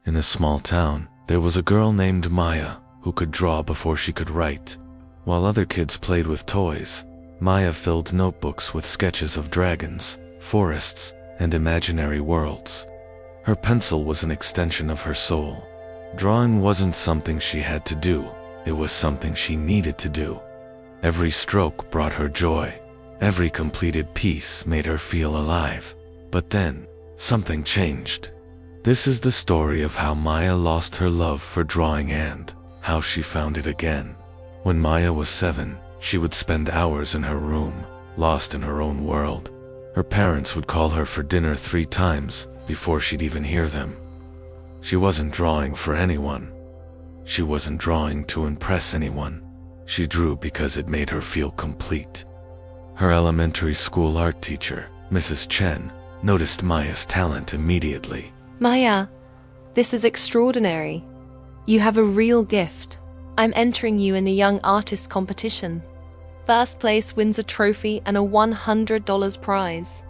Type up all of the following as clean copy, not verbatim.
In a small town, there was a girl named Maya who could draw before she could write. While other kids played with toys, Maya filled notebooks with sketches of dragons, forests, and imaginary worlds. Her pencil was an extension of her soul. Drawing wasn't something she had to do, it was something she needed to do. Every stroke brought her joy. Every completed piece made her feel alive. But then, something changed. This is the story of how Maya lost her love for drawing and how she found it again. When Maya was 7, she would spend hours in her room, lost in her own world. Her parents would call her for dinner 3 times before she'd even hear them. She wasn't drawing for anyone. She wasn't drawing to impress anyone. She drew because it made her feel complete. Her elementary school art teacher, Mrs. Chen, noticed Maya's talent immediately. Maya, this is extraordinary. You have a real gift. I'm entering you in a young artist competition. First place wins a trophy and a $100 prize.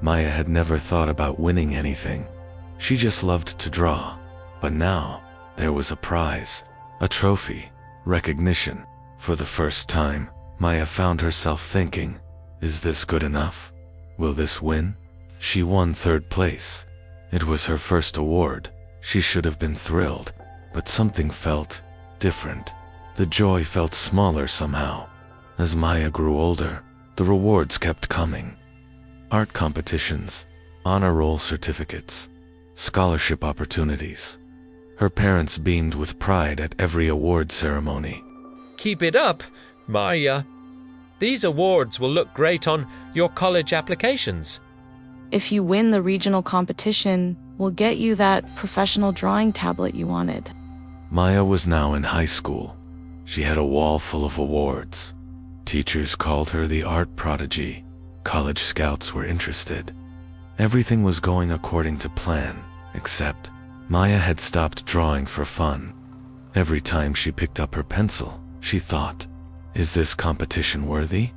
Maya had never thought about winning anything. She just loved to draw. But now, there was a prize, a trophy, recognition. For the first time, Maya found herself thinking, is this good enough? Will this win? She won 3rd place. It was her first award. She should have been thrilled, but something felt different. The joy felt smaller somehow. As Maya grew older, the rewards kept coming. Art competitions, honor roll certificates, scholarship opportunities. Her parents beamed with pride at every award ceremony. Keep it up, Maya. These awards will look great on your college applications. If you win the regional competition, we'll get you that professional drawing tablet you wanted. Maya was now in high school. She had a wall full of awards. Teachers called her the art prodigy. College scouts were interested. Everything was going according to plan, except Maya had stopped drawing for fun. Every time she picked up her pencil, she thought, is this competition worthy?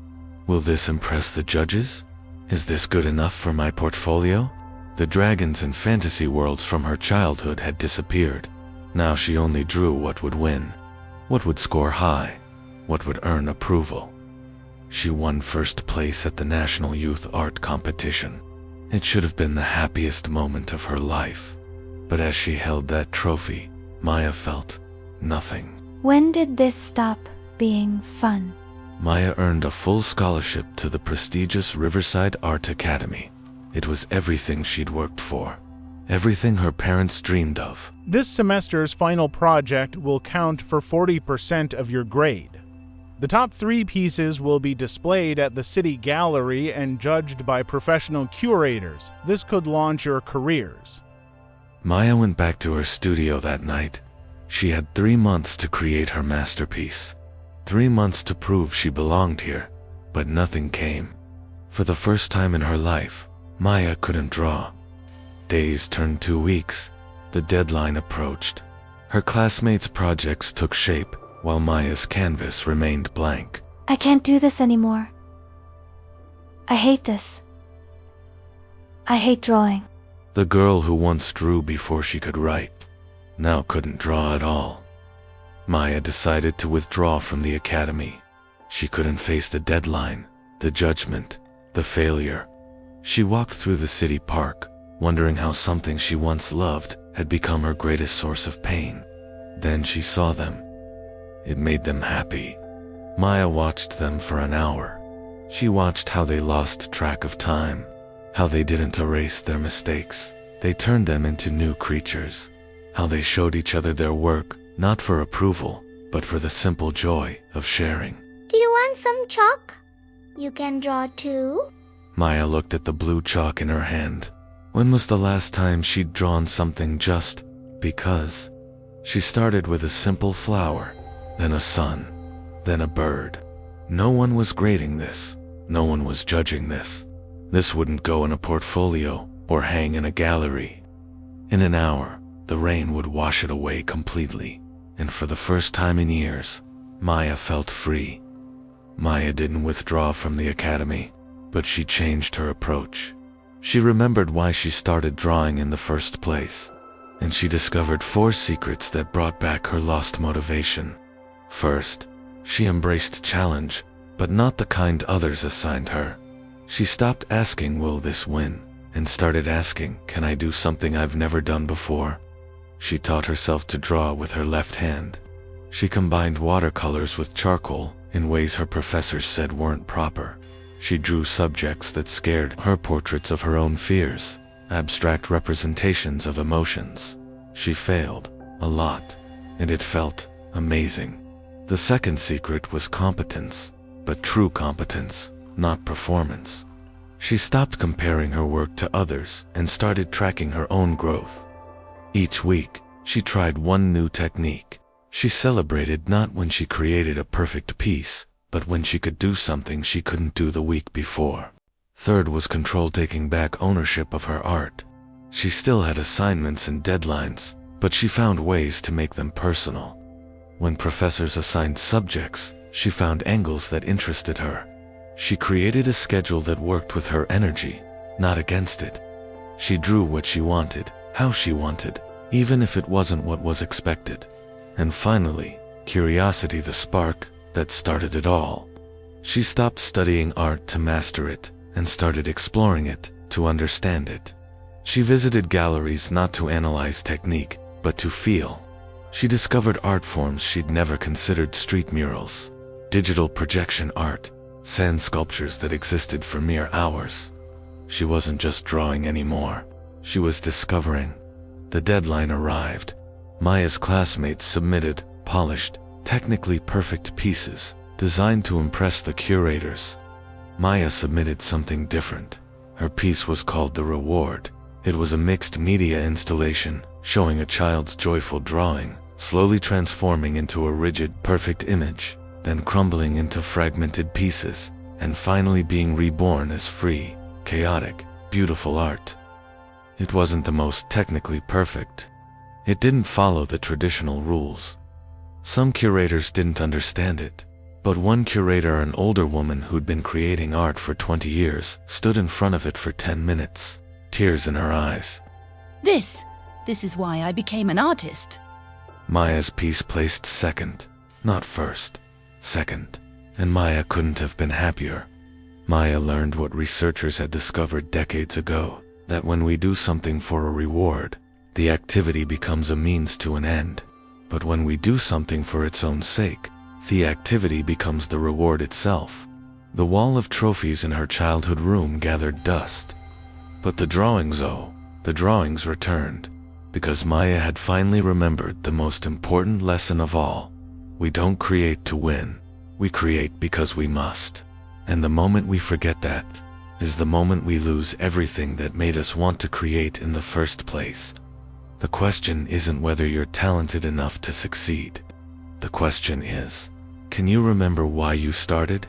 Will this impress the judges? Is this good enough for my portfolio? The dragons and fantasy worlds from her childhood had disappeared. Now she only drew what would win, what would score high, what would earn approval. She won 1st place at the National Youth Art Competition. It should have been the happiest moment of her life. But as she held that trophy, Maya felt nothing. When did this stop being fun? Maya earned a full scholarship to the prestigious Riverside Art Academy. It was everything she'd worked for, everything her parents dreamed of. This semester's final project will count for 40% of your grade. The top 3 pieces will be displayed at the City Gallery and judged by professional curators. This could launch your careers. Maya went back to her studio that night. She had 3 months to create her masterpiece. 3 months to prove she belonged here, but nothing came. For the first time in her life, Maya couldn't draw. Days turned to weeks. The deadline approached. Her classmates' projects took shape, while Maya's canvas remained blank. I can't do this anymore. I hate this. I hate drawing. The girl who once drew before she could write, now couldn't draw at all. Maya decided to withdraw from the academy. She couldn't face the deadline, the judgment, the failure. She walked through the city park, wondering how something she once loved had become her greatest source of pain. Then she saw them. It made them happy. Maya watched them for an hour. She watched how they lost track of time, how they didn't erase their mistakes. They turned them into new creatures, how they showed each other their work, not for approval, but for the simple joy of sharing. Do you want some chalk? You can draw too. Maya looked at the blue chalk in her hand. When was the last time she'd drawn something just because? She started with a simple flower, then a sun, then a bird. No one was grading this. No one was judging this. This wouldn't go in a portfolio or hang in a gallery. In an hour, the rain would wash it away completely, and for the first time in years, Maya felt free. Maya didn't withdraw from the academy, but she changed her approach. She remembered why she started drawing in the first place. and she discovered 4 secrets that brought back her lost motivation. First, she embraced challenge, but not the kind others assigned her. She stopped asking, "Will this win?" and started asking, "Can I do something I've never done before?" She taught herself to draw with her left hand. She combined watercolors with charcoal in ways her professors said weren't proper. She drew subjects that scared her, portraits of her own fears, abstract representations of emotions. She failed a lot, and it felt amazing. The second secret was competence, but true competence, not performance. She stopped comparing her work to others and started tracking her own growth. Each week, she tried one new technique. She celebrated not when she created a perfect piece, but when she could do something she couldn't do the week before. Third was control, taking back ownership of her art. She still had assignments and deadlines, but she found ways to make them personal. When professors assigned subjects, she found angles that interested her. She created a schedule that worked with her energy, not against it. She drew what she wanted, how she wanted, even if it wasn't what was expected. And finally, curiosity, the spark that started it all. She stopped studying art to master it and started exploring it to understand it. She visited galleries not to analyze technique, but to feel. She discovered art forms she'd never considered: street murals, digital projection art, sand sculptures that existed for mere hours. She wasn't just drawing anymore. She was discovering. The deadline arrived. Maya's classmates submitted polished, technically perfect pieces designed to impress the curators. Maya submitted something different. Her piece was called The Reward. It was a mixed media installation showing a child's joyful drawing, slowly transforming into a rigid, perfect image, then crumbling into fragmented pieces, and finally being reborn as free, chaotic, beautiful art. It wasn't the most technically perfect. It didn't follow the traditional rules. Some curators didn't understand it, but one curator, an older woman who'd been creating art for 20 years, stood in front of it for 10 minutes, tears in her eyes. This is why I became an artist. Maya's piece placed second, not first, second, and Maya couldn't have been happier. Maya learned what researchers had discovered decades ago, that when we do something for a reward, the activity becomes a means to an end. But when we do something for its own sake, the activity becomes the reward itself. The wall of trophies in her childhood room gathered dust. But the drawings returned, because Maya had finally remembered the most important lesson of all. We don't create to win. We create because we must. And the moment we forget that is the moment we lose everything that made us want to create in the first place. The question isn't whether you're talented enough to succeed. The question is, can you remember why you started?